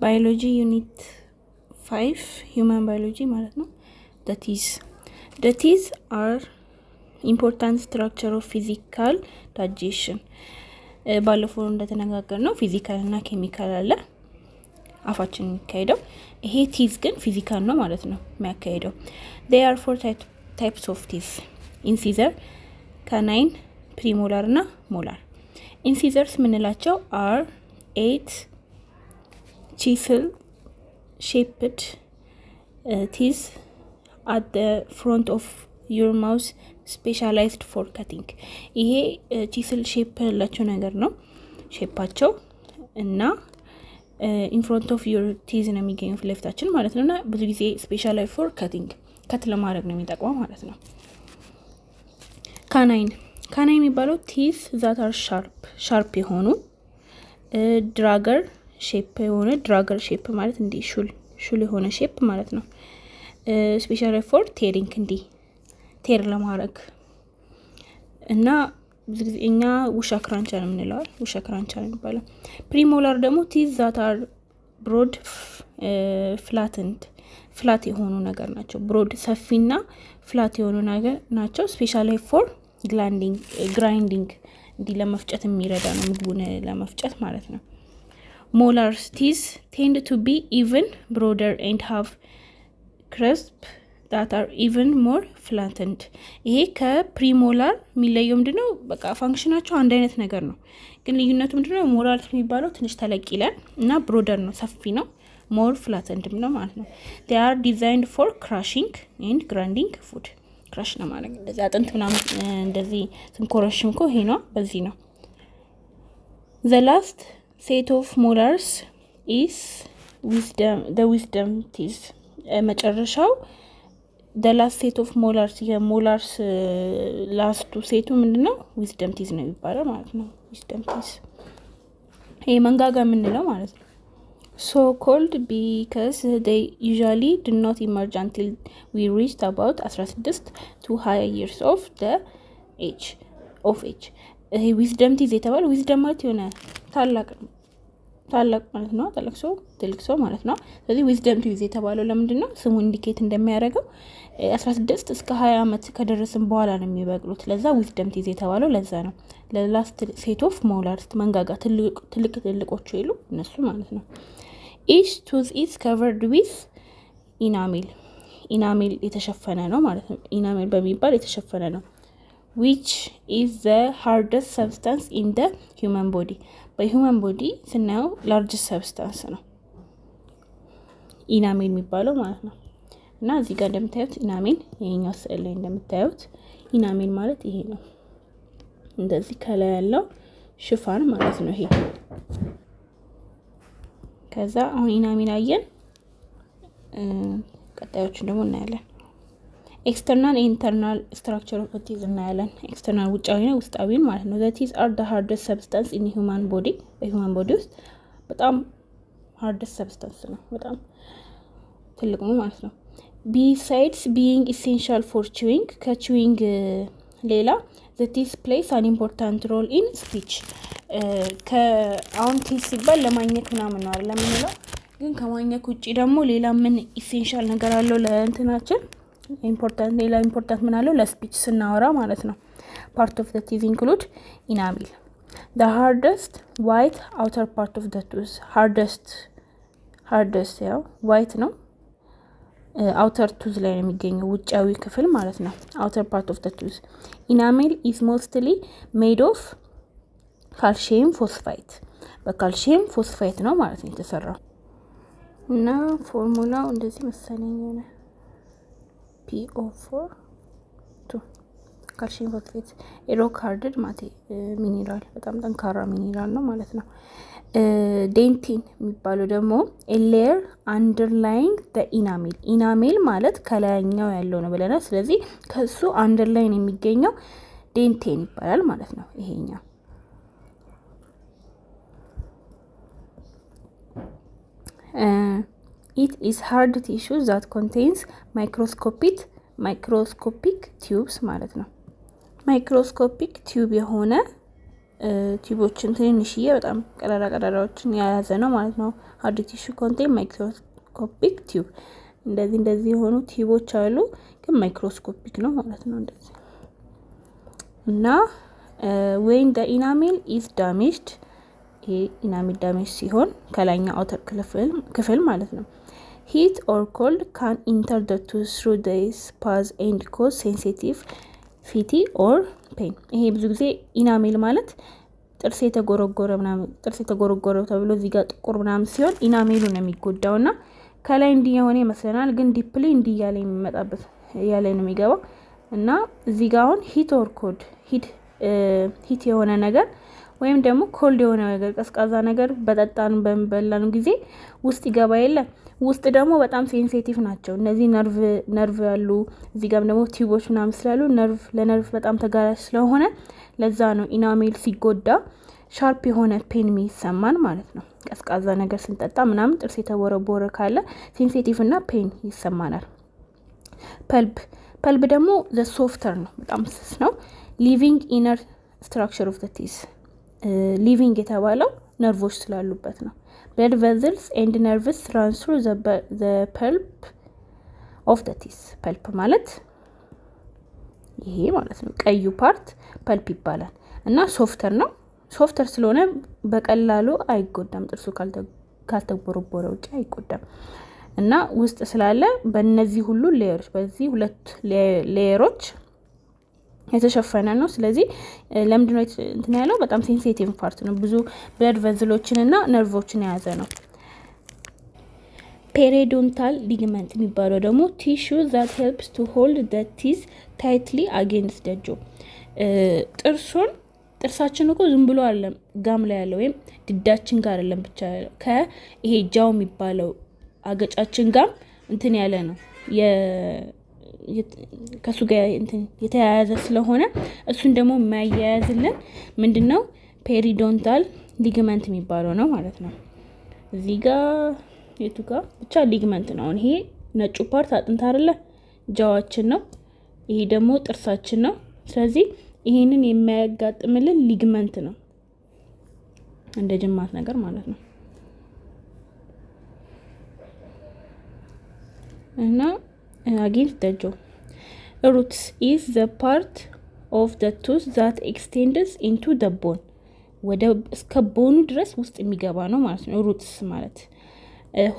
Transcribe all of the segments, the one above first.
ባዮሎጂ ዩኒት 5 human biology ማለት ነው። the teeth are important structure of physical digestion ባለፈው እንደተነጋገርነው ፊዚካል እና ኬሚካል አለ አፋችን የሚካሄደው። ይሄ ቲዝ ግን ፊዚካል ነው ማለት ነው የሚያካሄደው። they are four types of teeth: incisor, canine, premolar እና molar። incisors ምንላቸው are 8 chisel shaped teeth at the front of your mouth specialized for cutting። ይሄ ቺስል ሼፕ ያላቸው ነገር ነው ሼፓቸው እና in front of your teeth ነው የሚገኘው ፊትለፊታችን ማለት ነውና ብዙ ጊዜ specialized for cutting ከት ለማድረግ ነው የሚጠቅመው ማለት ነው። ካናይን የሚባለው teeth that are sharp የሆኑ ድራገር ሼፕ ማለት እንዲ ሹል የሆነ ሼፕ ማለት ነው። specialized for tearing እንዲ ቴር ለማድረግ እና ብዙ ጊዜ እኛ ውሻ ክራንቻ ነው የምንለው ውሻ ክራንቻ ነው የሚባለው። ፕሪሞላር ደግሞ teeth that are broad ፍላት የሆኑ ነገር ናቸው። ብሮድ ሰፊና ፍላት የሆኑ ነገር ናቸው። specialized for grinding እንዲ ለመፍጨት የሚረዳ ነው ምግቡን ለመፍጨት ማለት ነው። molars teeth tend to be even broader and have crisp that are even more flattened። ይሄ ከፕሪሞላር የሚለየው ምንድነው? በቃ ፋንክሽናቸው አንድ አይነት ነገር ነው፣ ግን ልዩነቱ ምንድነው? ሞላር የሚባለው ትንሽ ተለቅ ይላል እና ብሮደር ነው፣ ሰፊ ነው፣ more flattened ነው ማለት ነው። they are designed for crushing and grinding food። ክራሽ ነው ማለት እንደዚህ አጥንት ምናምን እንደዚህ ስንኮረሽም እኮ ይሄ ነው በዚህ ነው። the last set of molars is wisdom teeth። መጨረሻው the last set of molars የሞላርስ ላስቱ ሴቱ ምንድነው? wisdom teeth ነው የሚባለው ማለት ነው። wisdom teeth ይሄ መንጋጋ የምንለው ማለት ነው። so called because they usually do not emerge until we reach about 16 to 20 years of the age ይሄ wisdom teeth የተባለው wisdom ማለት የሆነ ታላቅ ማለት ነው። ትልቅ ሰው ማለት ነው። ስለዚህ wisdom teeth የተባለው ለምንድነው? ስሙ ኢንዲኬት እንደሚያደርገው 16 እስከ 20 አመት ከደረስን በኋላ ነው የሚበቅሉት። ለዛ wisdom teeth የተባለው ለዛ ነው። ለላስት ሴት ኦፍ ሞላርስ መንጋጋ ትልቆቹ ይሉ እነሱ ማለት ነው። each tooth is covered with enamel የተሸፈነ ነው ማለት ነው። enamel በሚባል የተሸፈነ ነው which is the hardest substance in the human body። በhuman body ስናየው largest substance ነው enamel የሚባለው ማለት ነው። እና እዚህ ጋር እንደምታዩት enamel ይሄኛው ስዕል ላይ እንደምታዩት enamel ማለት ይሄ ነው። እንደዚህ ከላይ ያለው ሽፋን ማለት ነው ይሄ። ከዛ አሁን enamel አየን፣ ቀጣዮቹን ደግሞ እናያለን። external and internal structure of the teeth እናያለን። external ውጫዊ ነው ውስጣዊ ማለት ነው። the teeth are the hardest substance in human body። በhuman body ውስጥ በጣም hardest substance ነው፣ በጣም ትልቅ ነው ማለት ነው። besides being essential for chewing ከchewing ሌላ the teeth plays an important role in speech። ከአሁን teeth ሲባል ለማግኘት ምናምን ነው አይደል የምንለው፣ ግን ከማግኘት ውጪ ደግሞ ሌላ ምን ኢሴንሻል ነገር አለው ለእንትናችን ኢምፖርታንት ምን አለው ለስፒች ስናወራ ማለት ነው። part of the teeth include enamel, the hardest white outer part of the tooth። hardest ያው white ነው outer tooth ላይ ነው የሚገኘው ውጫዊ ክፍል ማለት ነው። outer part of the tooth enamel is mostly made of calcium phosphate። በካልሲየም ፎስፋይት ነው ማለት ነው የተሰራው እና ፎርሙላው እንደዚህ መሰለኝ ነው PO4 calcium phosphate rock hard ሚኒራል በጣም ጠንካራ ሚኒራል ነው ማለት ነው። ዴንቲን የሚባለው ደግሞ layer underlying the enamel ማለት ከላይኛው ያለው ነው ብለናል። ስለዚህ ከሱ underline የሚገኘው ዴንቲን ይባላል ማለት ነው ይሄኛው። it is hard tissue that contains microscopic tubes ማለት ነው። ማይክሮስኮፒክ ቲዩብ የሆነ ቲቦችን ትንሽዬ በጣም ቀዳዳዎችን የያዘ ነው ማለት ነው። ሃርድ ቲሹ ኮንቴን ማይክሮስኮፒክ ቲዩብ። እንደዚህ የሆኑ ቲቦች አሉ፣ ግን ማይክሮስኮፒክ ነው ማለት ነው እንደዚህ። እና ዌን ደ ኢናሜል ኢዝ ዳሜጅድ፣ ይሄ ኢናሜል ዳሜጅ ሲሆን ከላይኛው አውተር ክፍል ማለት ነው። ሂት ኦር ኮልድ ካን ኢንተር ደ ቱዝ ትሩ ደ ስፓዝ ኤንድ ኮዝ ሴንሲቲቭ ፊቲ ኦር ፔን። ይሄ ብዙ ጊዜ ኢናሜል ማለት ጥርስ የተጎረጎረ ተብሎ እዚህ ጋር ጥቁር ምናምን ሲሆን ኢናሜሉ ነው የሚጎዳው እና ከላይ እንዲህ የሆነ ይመስለናል፣ ግን ዲፕሊ እንዲህ እያለ የሚመጣበት እያለ ነው የሚገባው። እና እዚህ ጋር አሁን ሂት ኦር ኮልድ፣ ሂት የሆነ ነገር ወይም ደግሞ ኮልድ የሆነ ነገር ቀዝቃዛ ነገር በጠጣን በበላን ጊዜ ውስጥ ይገባ የለ። ውስጥ ደግሞ በጣም ሴንሲቲቭ ናቸው እነዚህ ነርቭ ያሉ፣ እዚህ ጋር ደግሞ ቲዩቦች ምናምን ስላሉ ለነርቭ በጣም ተጋላጭ ስለሆነ ለዛ ነው ኢናሜል ሲጎዳ ሻርፕ የሆነ ፔን የሚሰማን ማለት ነው። ቀዝቃዛ ነገር ስንጠጣ ምናምን ጥርስ የተቦረቦረ ካለ ሴንሲቲቭ እና ፔን ይሰማናል። ፐልብ ደግሞ ዘ ሶፍተር ነው፣ በጣም ስስ ነው። ሊቪንግ ኢነር ስትራክቸር ኦፍ ዘ ቲዝ፣ ሊቪንግ የተባለው ነርቮች ስላሉበት ነው። ብለድ ቬዝልስ ኤንድ ነርቭስ ራን ትሩ ዘ ፐልፕ ኦፍ ዘ ቲዝ። ፐልፕ ማለት ይሄ ማለት ነው፣ ቀዩ ፓርት ፐልፕ ይባላል እና ሶፍተር ነው። ሶፍተር ስለሆነ በቀላሉ አይጎዳም፣ ጥርሱ ካልተቦረቦረ ውጭ አይጎዳም እና ውስጥ ስላለ በእነዚህ ሁሉ ሌየሮች፣ በዚህ ሁለት ሌየሮች የተሸፈነ ነው። ስለዚህ ለምንድነው እንትን ያለው? በጣም ሴንሲቲቭ ፓርት ነው። ብዙ ብለድ ቨዝሎችን እና ነርቮችን የያዘ ነው። ፔሪዶንታል ሊግመንት የሚባለው ደግሞ ቲሹ ዛት ሄልፕስ ቱ ሆልድ ዘ ቲዝ ታይትሊ አጌንስት ደ ጆ። ጥርሳችን እኮ ዝም ብሎ አይደለም ጋም ላይ ያለው ወይም ድዳችን ጋር አይደለም ብቻ ያለው፣ ከይሄ ጃው የሚባለው አገጫችን ጋር እንትን ያለ ነው፣ ከሱ ጋር እንትን የተያያዘ ስለሆነ እሱን ደግሞ የማያያዝልን ምንድነው? ፔሪዶንታል ሊግመንት የሚባለው ነው ማለት ነው። እዚህ ጋር የቱ ጋር ብቻ ሊግመንት ነው። ይሄ ነጩ ፓርት አጥንት አይደለ? ጃዋችን ነው። ይሄ ደግሞ ጥርሳችን ነው። ስለዚህ ይሄንን የሚያጋጥምልን ሊግመንት ነው፣ እንደ ጅማት ነገር ማለት ነው። እና against the jaw. Roots is the part of the tooth that extends into the bone. ወደ እስከ ቦኑ ድረስ ውስጥ የሚገባ ነው ማለት ነው ሩትስ ማለት።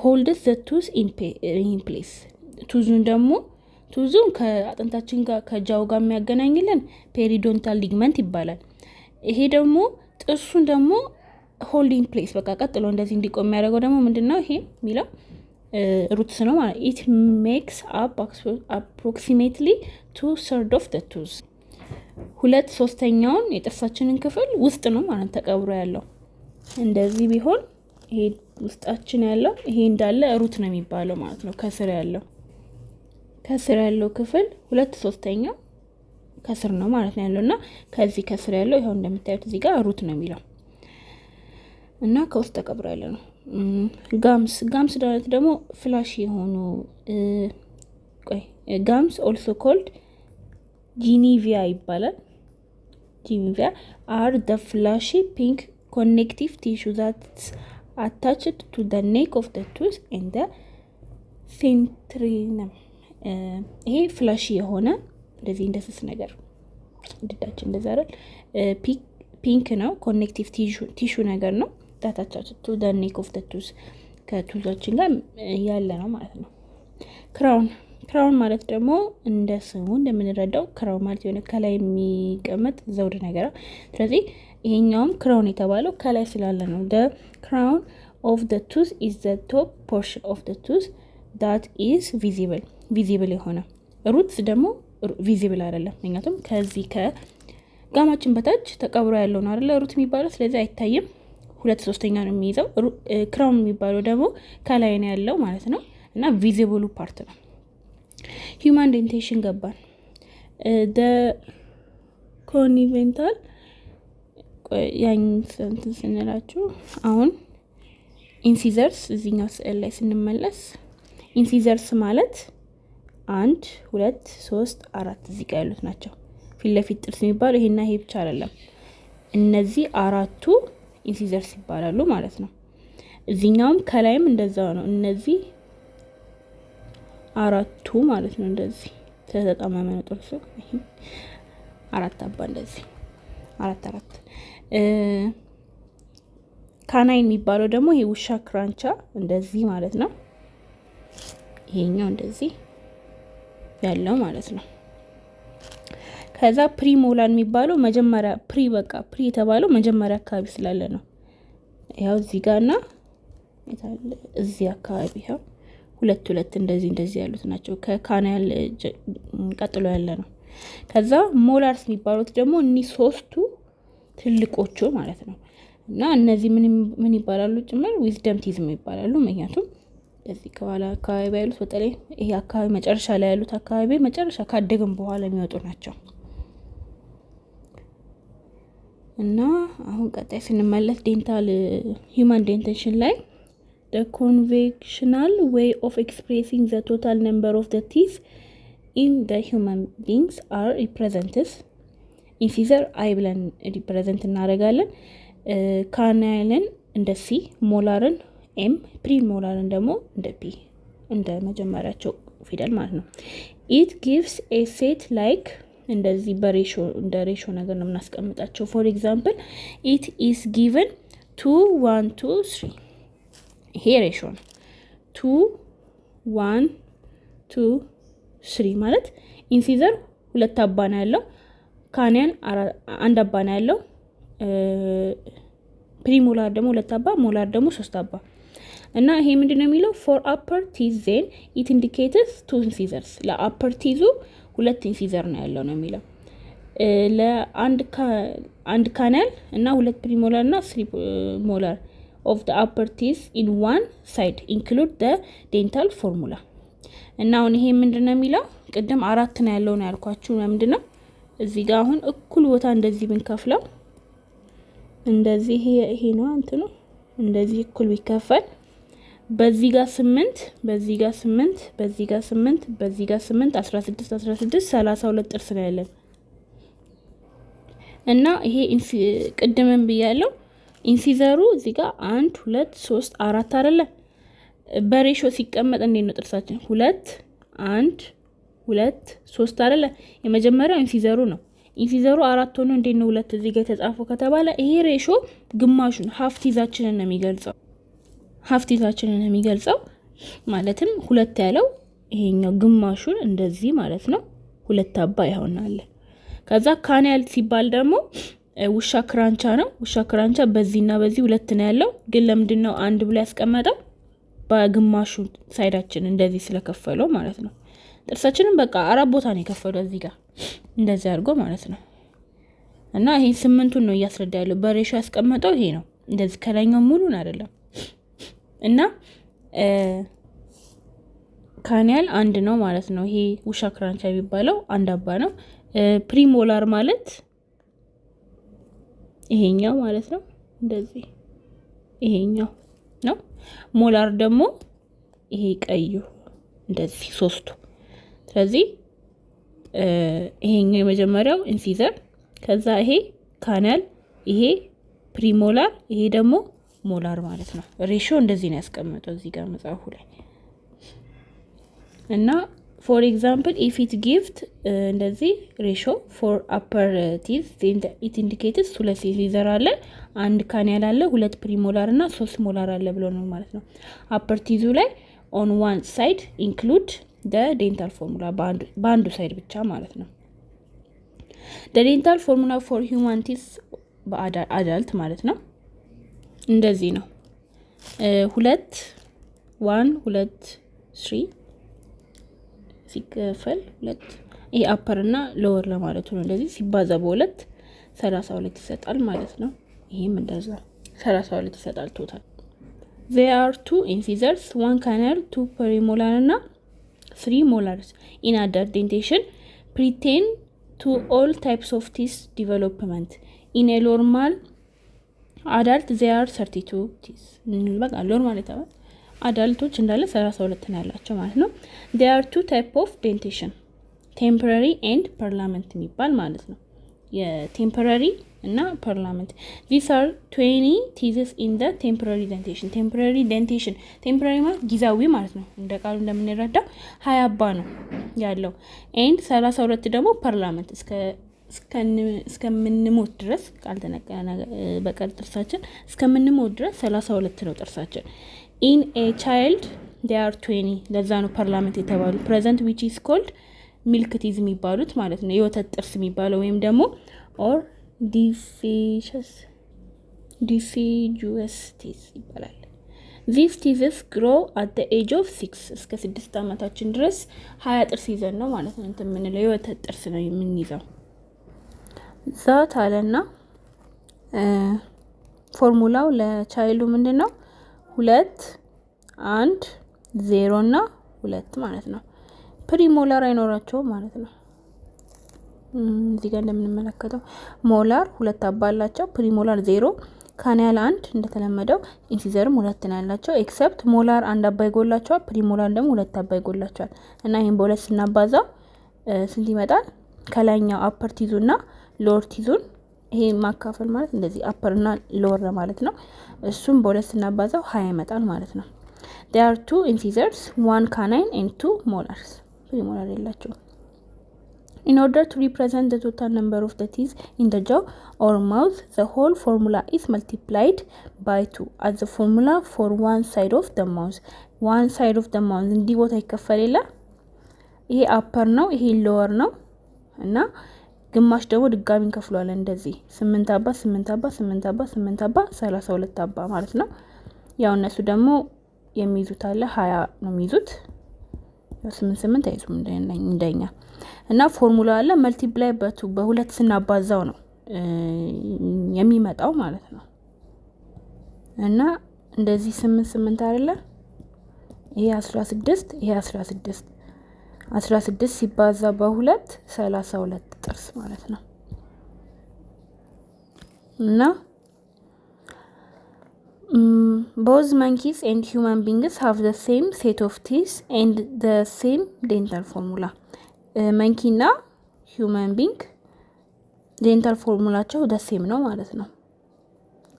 holds the tooth in place. ቱዙን ከአጥንታችን ጋር ከጃው ጋር የሚያገናኝልን ፔሪዶንታል ሊግመንት ይባላል። ይሄ ደግሞ ጥርሱን ደግሞ ሆልዲንግ ፕሌስ በቃ ቀጥሎ እንደዚህ እንዲቆም የሚያደርገው ደግሞ ምንድነው? ይሄ የሚለው ሩትስ ነው ማለት። ኢት ሜክስ አፕ አፕሮክሲሜትሊ 2/3 ኦፍ ዘ ቱዝ። 2/3 የጥርሳችንን ክፍል ውስጥ ነው ማለት ተቀብሮ ያለው። እንደዚህ ቢሆን ይሄ ውስጣችን ያለው ይሄ እንዳለ ሩት ነው የሚባለው ማለት ነው። ከስር ያለው ክፍል 2/3 ከስር ነው ማለት ነው ያለውና ከዚህ ከስር ያለው ይሄው እንደምታዩት እዚህ ጋር ሩት ነው የሚለው እና ከውስጥ ተቀብሮ ያለ ነው። ጋምስ ማለት ደግሞ ፍላሽ የሆኑ ጋምስ ኦልሶ ኮልድ ጂኒቪያ ይባላል። ጂኒቪያ አር ዘ ፍላሺ ፒንክ ኮኔክቲቭ ቲሹ ዛትስ አታችድ ቱ ዘ ኔክ ኦፍ ዘ ቱዝ ኤንድ ዘ ሴንትሪነም። ይሄ ፍላሽ የሆነ እንደዚህ እንደ ስስ ነገር ድዳችን እንደዛ አይደል? ፒንክ ነው፣ ኮኔክቲቭ ቲሹ ነገር ነው። ታታቻችሁ ቱ ዘ ኔክ ኦፍ ዘ ቱዝ ከቱዛችን ጋር ያለ ነው ማለት ነው። ክራውን ማለት ደግሞ እንደ ስሙ እንደምንረዳው ክራውን ማለት የሆነ ከላይ የሚቀመጥ ዘውድ ነገር። ስለዚህ ይሄኛውም ክራውን የተባለው ከላይ ስላለ ነው። the crown of the tooth is the top portion of the tooth that is visible የሆነ። ሩትስ ደግሞ ቪዚብል አይደለም፣ ምክንያቱም ከዚህ ከጋማችን በታች ተቀብሮ ያለው ነው አይደለ ሩት የሚባለው። ስለዚህ አይታይም፣ 2/3 ነው የሚይዘው። ክራውን የሚባለው ደግሞ ከላይ ነው ያለው ማለት ነው እና ቪዚብሉ ፓርት ነው። ሂውማን ዴንቴሽን ገባን። ኮኒቬንታል ያን ስንላችሁ አሁን ኢንሲዘርስ እዚህኛው ስዕል ላይ ስንመለስ ኢንሲዘርስ ማለት 1 2 3 4 እዚህ ጋር ያሉት ናቸው። ፊት ለፊት ጥርስ የሚባለው ይሄና ይሄ ብቻ አይደለም። እነዚህ አራቱ ኢንሲዘርስ ይባላሉ ማለት ነው። እዚህኛውም ከላይም እንደዛው ነው። እነዚህ አራቱ ማለት ነው። እንደዚህ ተጣጣመመ ነው ጥርሱ። አራት አባ እንደዚህ አራት ካናይን የሚባለው ደግሞ ይሄ ውሻ ክራንቻ እንደዚህ ማለት ነው። ይሄኛው እንደዚህ ያለው ማለት ነው። ከዛ ፕሪሞላር የሚባለው መጀመሪያ ፕሪ የተባለው መጀመሪያ አካባቢ ስላለ ነው። ያው እዚህ ጋርና እዚህ አካባቢ ያው ሁለት እንደዚህ ያሉት ናቸው። ከካናል ቀጥሎ ያለ ነው። ከዛ ሞላርስ የሚባሉት ደግሞ እነዚህ ሶስቱ ትልቆቹ ማለት ነው። እና እነዚህ ምን ይባላሉ? ጭምር ዊዝደም ቲዝም ይባላሉ። ምክንያቱም እዚህ ከኋላ አካባቢ ያሉት በተለይ ይሄ አካባቢ መጨረሻ ላይ ያሉት አካባቢ መጨረሻ ካደግም በኋላ የሚወጡ ናቸው። እና አሁን ቀጣይ ስንመለስ ዴንታል ሂውማን ዴንቴሽን ላይ the conventional way of expressing the total number of the teeth in the human beings are represented incisor I ብለን ሪፕሬዘንት እናደርጋለን። ካናልን እንደ ሲ፣ ሞላርን ኤም፣ ፕሪሞላርን ደግሞ እንደ ፒ እንደ መጀመሪያቸው ፊደል ማለት ነው። it gives a set like እንደዚህ በሬሾ እንደ ሬሾ ነገር ነው የምናስቀምጣቸው። for example it is given 2 1 2 3 ይሄ ሬሾ ነው። 2 1 2 3 ማለት ኢንሲዘር ሁለት አባ ነው ያለው፣ ካናል አንድ አባ ነው ያለው፣ ፕሪሞላር ደግሞ ሁለት አባ፣ ሞላር ደግሞ 3 አባ። እና ይሄ ምንድነው የሚለው for upper teeth then it indicates 2 incisors ለupper teeth ሁለት ኢንሲዘር ነው ያለው ነው የሚለው። ለአንድ ካናል እና ሁለት ፕሪሞላር እና 3 ሞላር of the upper teeth in one side include the dental formula። እና አሁን ይሄ ምንድነው የሚለው ቅድም አራት ነው ያለው ነው ያልኳችሁ። ምንድነው እዚህ ጋር አሁን እኩል ቦታ እንደዚህ ብንከፍለው እንደዚህ ይሄ ነው እንትኑ እንደዚህ እኩል ቢከፈል በዚህ ጋር 8 በዚህ ጋር 8 በዚህ ጋር 8 በዚህ ጋር 8 16 32 ጥርስ ነው ያለን። እና ይሄ ቅድምም ብያለሁ ኢንሲዘሩ እዚህ ጋር 1 2 3 4 አይደለ? በሬሾ ሲቀመጥ እንዴት ነው ጥርሳችን? 2 1 2 3 አይደለ? የመጀመሪያው ኢንሲዘሩ ነው። ኢንሲዘሩ 4 ሆኖ እንዴት ነው 2 እዚህ ጋር የተጻፈው ከተባለ ይሄ ሬሾ ግማሹን ሀፍ ቲዛችንን ነው የሚገልጸው። ሀፍ ቲዛችንን ነው የሚገልጸው ማለትም 2 ያለው ይሄኛው ግማሹን እንደዚህ ማለት ነው። 2 አባ ይሆናል። ከዛ ካናል ሲባል ደግሞ ውሻ ክራንቻ ነው። ውሻ ክራንቻ በዚህና በዚህ 2 ነው ያለው፣ ግን ለምንድነው አንድ ብሎ ያስቀመጠው? በግማሹ ሳይዳችን እንደዚህ ስለከፈለው ማለት ነው። ጥርሳችንን በቃ 4 ቦታ ነው የከፈለው እዚህ ጋር እንደዚህ አድርጎ ማለት ነው። እና ይሄ 8ቱን ነው እያስረዳ ያለው። በሬሾ ያስቀመጠው ይሄ ነው። እንደዚህ ከላይኛው ሙሉን አይደለም። እና ካናል አንድ ነው ማለት ነው። ይሄ ውሻ ክራንቻ የሚባለው አንድ አባ ነው። ፕሪሞላር ማለት ይሄኛው ማለት ነው። እንደዚህ ይሄኛው ነው። ሞላር ደግሞ ይሄ ቀዩ እንደዚህ 3ቱ። ስለዚህ ይሄኛው የመጀመሪያው ኢንሲዘር፣ ከዛ ይሄ ካናል፣ ይሄ ፕሪሞላር፣ ይሄ ደግሞ ሞላር ማለት ነው። ሬሾ እንደዚህ ነው ያስቀመጠው እዚህ ጋር መጽሐፉ ላይ። እና for example if it gives እንደዚህ ሬሾ for upper teeth it indicates 2 ኢንሲዘር አለ፣ አንድ ካናል አለ፣ 2 ፕሪሞላር እና 3 ሞላር አለ ብሎ ነው ማለት ነው። upper teeth ላይ on one side include the dental formula በአንዱ ሳይድ ብቻ ማለት ነው። the dental formula for human teeth በአዳልት ማለት ነው እንደዚህ ነው። 2 1 2 3 ሲከፈል 2 ይሄ አፐር እና ሎወር ለማለት ነው። እንደዚህ ሲባዛ በ2 32 ይሰጣል ማለት ነው። ይሄም እንደዛ 32 ይሰጣል ቶታል። there are 2 incisors 1 canal 2 premolar እና 3 molars in adult dentition pertain to all types of teeth development in a normal adult there are 32 teeth። በቃ ኖርማል ይታወቅ አዳልቶች እንዳለ 32 ነው ያላቸው ማለት ነው። there are 2 type of dentition temporary and permanent የሚባል ማለት ነው። የቴምፖራሪ እና ፓርላመንት ዚስ አር 20 ቲዝስ ኢን ዘ ቴምፖራሪ ደንቴሽን። ቴምፖራሪ ማለት ጊዜያዊ ማለት ነው። እንደ ቃሉ እንደምንረዳው 20 አባ ነው ያለው። ኤንድ 32 ደግሞ ፓርላመንት እስከምንሞት ድረስ ካልተነቀለ በቀር ጥርሳችን እስከምንሞት ድረስ 32 ነው ጥርሳችን። ኢን ኤ ቻይልድ they are 20 ለዛ ነው ፓርላመንት የተባሉ። ፕሬዘንት which is called ሚልክ ቲዝ የሚባሉት ማለት ነው፣ የወተት ጥርስ የሚባለው ወይም ደግሞ ኦር ዲፊጁስ ቲዝ ይባላል። these teeth grow at the age of 6 እስከ 6 ዓመታችን ድረስ 20 ጥርስ ይዘን ነው ማለት ነው እንትን የምንለው፣ የወተት ጥርስ ነው የምንይዘው። ዛት አለና ፎርሙላው ለቻይልዱ ምንድነው? 2 1 0 እና 2 ማለት ነው። ፕሪሞላር አይኖራቸውም ማለት ነው። እዚህ ጋር እንደምንመለከተው ሞላር 2 አባላቸው፣ ፕሪሞላር 0፣ ካናል 1 እንደተለመደው፣ ኢንሲዘርም 2 ነው ያላቸው። ኤክሰፕት ሞላር 1 አባ ይጎላቸዋል፣ ፕሪሞላር ደግሞ 2 አባ ይጎላቸዋል። እና ይሄን በሁለት ስናባዛው ስንት ይመጣል? ከላይኛው አፐር ቲዙና ሎወር ቲዙን ይሄ ማካፈል ማለት እንደዚህ አፐር እና ሎወር ማለት ነው። እሱም በሁለት ስናባዛው 20 ይመጣል ማለት ነው። there are 2 incisors, 1 canine and 2 molars። premolar የላቸውም። in order to represent the total number of the teeth in the jaw or mouth, the whole formula is multiplied by 2 as the formula for one side of the mouth. one side of the mouth እንዲህ ቦታ ይከፈል የለ፣ ይሄ አፐር ነው፣ ይሄ ሎወር ነው እና ግማሽ ደግሞ ድጋሚ እንከፍለዋለን እንደዚህ 8 አባ 8 አባ 8 አባ 8 አባ 32 አባ ማለት ነው። ያው እነሱ ደግሞ የሚይዙት አለ 20 ነው የሚይዙት፣ 8 አይዙም እንደኛ። እና ፎርሙላ አለ መልቲፕላይ በሁለት ስናባዛው ነው የሚመጣው ማለት ነው። እና እንደዚህ 8 አይደለ፣ ይሄ 16 ይሄ 16 ሲባዛ በሁለት 32 ጥርስ ማለት ነው። እና both monkeys and human beings have the same set of teeth and the same dental formula. መንኪ እና human being dental ፎርሙላቸው the same ነው ማለት ነው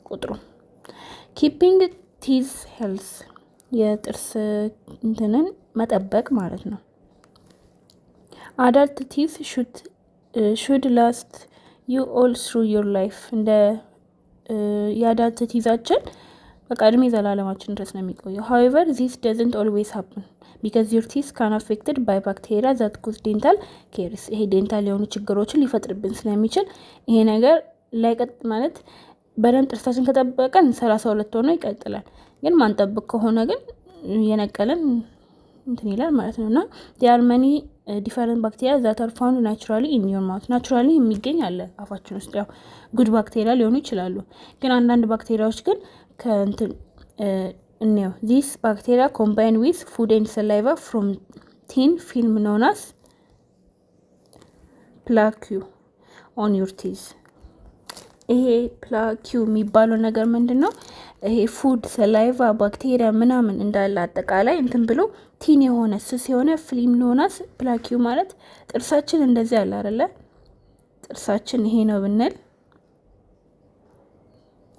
ቁጥሩ። keeping teeth health የጥርስ እንትንን መጠበቅ ማለት ነው። adult teeth should last you all through your life። እንደ የአዳልት ቲዛችን በቃ እድሜ ዘላለማችን ድረስ ነው የሚቆየው። however this doesn't always happen because your teeth can affected by bacteria that cause dental caries። ይሄ ዴንታል የሆኑ ችግሮችን ሊፈጥርብን ስለሚችል ይሄ ነገር ላይቀጥ ማለት በደንብ ጥርሳችን ከጠበቀን 32 ሆኖ ይቀጥላል። ግን ማንጠብቅ ከሆነ ግን የነቀለን እንትን ይላል ማለት ነውና there are many different bacteria that are found naturally in your mouth። naturally የሚገኝ አለ አፋችን ውስጥ፣ ያው ጉድ ባክቴሪያ ሊሆኑ ይችላሉ። ግን አንዳንድ ባክቴሪያዎች ግን ከእንትን እኔው this bacteria combine with food and saliva from thin film known as plaque on your teeth። ይሄ ፕላክ የሚባለው ነገር ምንድነው? ይሄ ፉድ ሰላይቫ ባክቴሪያ ምናምን እንዳለ አጠቃላይ እንትን ብሎ ቲን የሆነ ስስ የሆነ ፊልም ኖናስ ፕላክ ማለት ጥርሳችን እንደዚህ አለ አይደለ? ጥርሳችን ይሄ ነው ብንል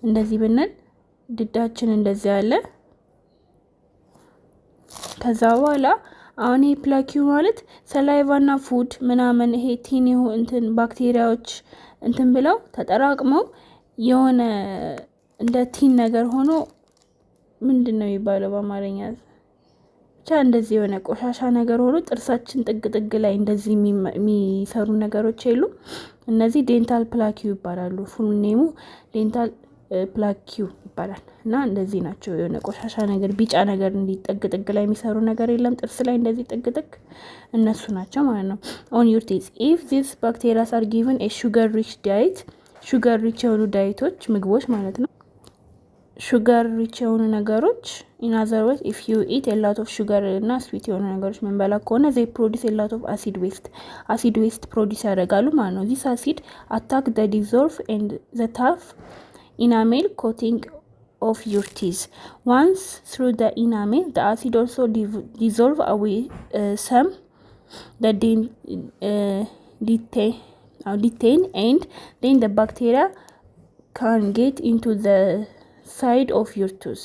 እንደዚህ ብንል ድዳችን እንደዚህ አለ። ከዛ በኋላ አሁን ይሄ ፕላክ ማለት ሰላይቫና ፉድ ምናምን ይሄ ቲን እንትን ባክቴሪያዎች እንትን ብለው ተጠራቅመው የሆነ እንደ ቲን ነገር ሆኖ ምንድነው የሚባለው በአማርኛ ብቻ እንደዚህ የሆነ ቆሻሻ ነገር ሆኖ ጥርሳችን ጥግ ላይ እንደዚህ የሚሰሩ ነገሮች የሉ፣ እነዚህ ዴንታል ፕላኪው ይባላሉ። ፉል ኔሙ ዴንታል ፕላኪው ይባላል። እና እንደዚህ ናቸው። የሆነ ቆሻሻ ነገር ቢጫ ነገር እንዲጠግ ላይ የሚሰሩ ነገር የለም ጥርስ ላይ እንደዚህ ጥግ እነሱ ናቸው ማለት ነው። on your teeth if these bacteria are given a sugar rich diet sugar rich የሆኑ ዳይቶች ምግቦች ማለት ነው። sugar rich የሆኑ ነገሮች in other words if you eat a lot of sugar እና sweet የሆኑ ነገሮች መንበላ ከሆነ they produce a lot of acid waste produce ያደርጋሉ ማለት ነው። this acid attack the dissolve and the tough enamel coating of your teeth. Once through the enamel, the acid also dissolve away some the detain and then the bacteria can get into the side of your tooth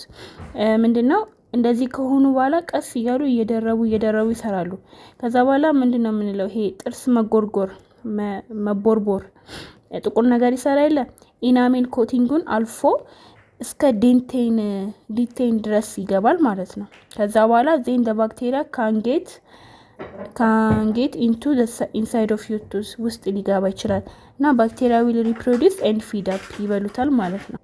ምንድነው እንደዚህ ከሆኑ በኋላ ቀስ እያሉ እየደረቡ ይሰራሉ። ከዛ በኋላ ምንድነው የምንለው ይሄ ጥርስ መቦርቦር ጥቁር ነገር ይሰራ የለ ኢናሜል ኮቲንጉን አልፎ እስከ ዲቴን ድረስ ይገባል ማለት ነው። ከዛ በኋላ ዜን the bacteria can get into the inside of your tooth ውስጥ ሊገባ ይችላል እና bacteria will reproduce and feed up ይበሉታል ማለት ነው።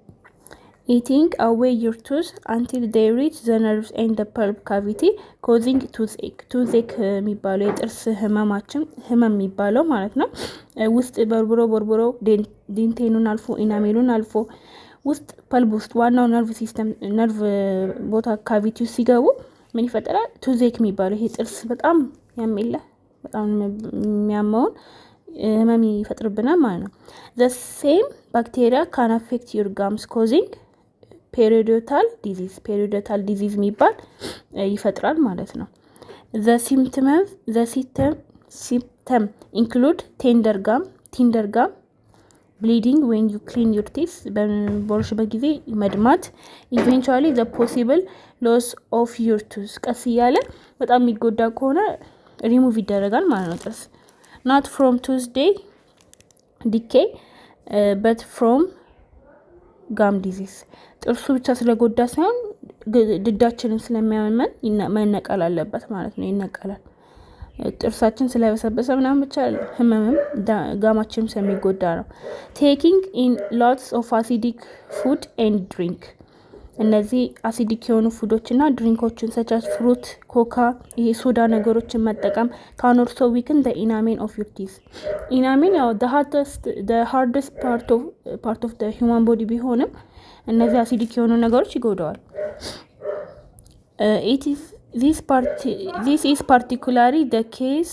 eating away your tooth until they reach the nerves and the pulp cavity causing toothache የሚባለው የጥርስ ህመም የሚባለው ማለት ነው። ውስጥ በርብሮ ዴንቴኑን አልፎ ኢናሜሉን አልፎ ውስጥ ፐልብ ውስጥ ዋናው ነርቭ ቦታ ካቪቲ ውስጥ ሲገቡ ምን ይፈጠራል? ቱዜክ የሚባለው ይሄ ጥርስ በጣም በጣም የሚያመውን ህመም ይፈጥርብናል ማለት ነው። the same bacteria can affect your gums causing periodontal disease የሚባል ይፈጥራል ማለት ነው። the symptom include tender gum bleeding when you clean your teeth በቦርሽ በጊዜ መድማት eventually the possible loss of your tooth ቀስ እያለ በጣም የሚጎዳ ከሆነ ሪሙቭ ይደረጋል ማለት ነው ጥርስ not from tooth decay but from gum disease ጥርሱ ብቻ ስለጎዳ ሳይሆን ድዳችንን ስለሚያመን መነቀል አለበት ማለት ነው። ይነቀላል ጥርሳችን ስለበሰበሰ ምናምን ብቻ ህመምም ጋማችንም ስለሚጎዳ ነው። taking in lots of acidic food and drink እነዚህ አሲዲክ የሆኑ ፉዶችና ድሪንኮችን such as fruit ኮካ ይሄ ሶዳ ነገሮችን መጠቀም can also weaken the enamel of your teeth enamel ያው the hardest part of the human body ቢሆንም እነዚህ አሲዲክ የሆኑ ነገሮች ይጎዳዋል። This is particularly the case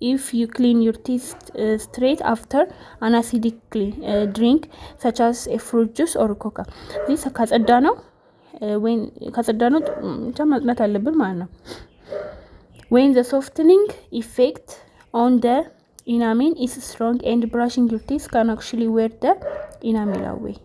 if you clean your teeth straight after an acidic drink such as a fruit juice or coca this ካጸዳነው ማጽዳት አለብን ማለት ነው። when the softening effect on the enamel is strong and brushing your teeth can actually wear the enamel away